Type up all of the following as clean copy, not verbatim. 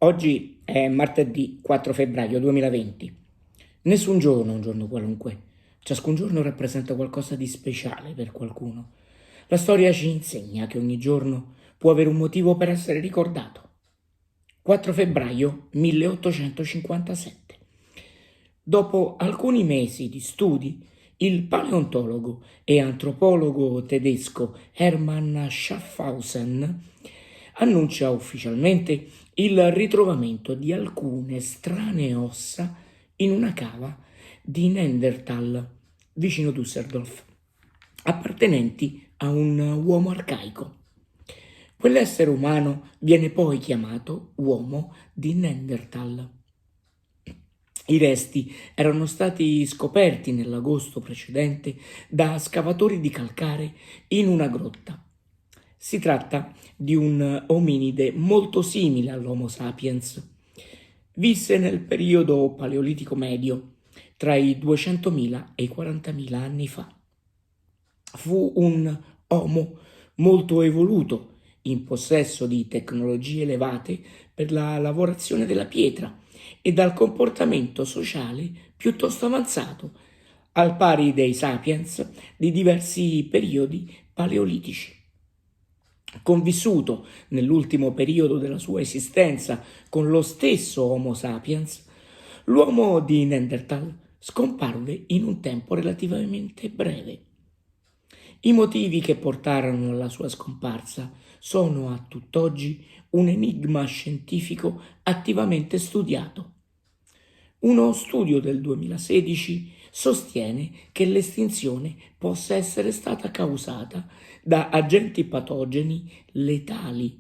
Oggi è martedì 4 febbraio 2020. Nessun giorno è un giorno qualunque. Ciascun giorno rappresenta qualcosa di speciale per qualcuno. La storia ci insegna che ogni giorno può avere un motivo per essere ricordato. 4 febbraio 1857. Dopo alcuni mesi di studi, il paleontologo e antropologo tedesco Hermann Schaffhausen annuncia ufficialmente il ritrovamento di alcune strane ossa in una cava di Neanderthal, vicino Düsseldorf, appartenenti a un uomo arcaico. Quell'essere umano viene poi chiamato uomo di Neanderthal. I resti erano stati scoperti nell'agosto precedente da scavatori di calcare in una grotta. Si tratta di un ominide molto simile all'Homo sapiens. Visse nel periodo paleolitico medio, tra i 200.000 e i 40.000 anni fa. Fu un Homo molto evoluto, in possesso di tecnologie elevate per la lavorazione della pietra e dal comportamento sociale piuttosto avanzato, al pari dei sapiens di diversi periodi paleolitici. Convissuto nell'ultimo periodo della sua esistenza con lo stesso Homo sapiens, l'uomo di Neanderthal scomparve in un tempo relativamente breve. I motivi che portarono alla sua scomparsa sono a tutt'oggi un enigma scientifico attivamente studiato. Uno studio del 2016 sostiene che l'estinzione possa essere stata causata da agenti patogeni letali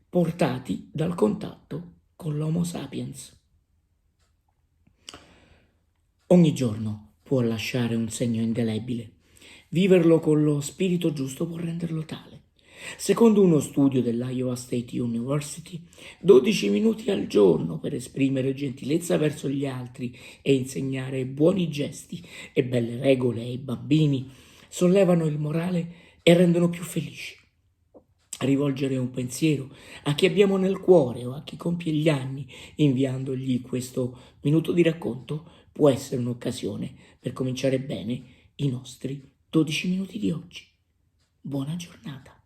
portati dal contatto con l'Homo sapiens. Ogni giorno può lasciare un segno indelebile. Viverlo con lo spirito giusto può renderlo tale. Secondo uno studio dell'Iowa State University, 12 minuti al giorno per esprimere gentilezza verso gli altri e insegnare buoni gesti e belle regole ai bambini sollevano il morale e rendono più felici. Rivolgere un pensiero a chi abbiamo nel cuore o a chi compie gli anni, inviandogli questo minuto di racconto, può essere un'occasione per cominciare bene i nostri 12 minuti di oggi. Buona giornata.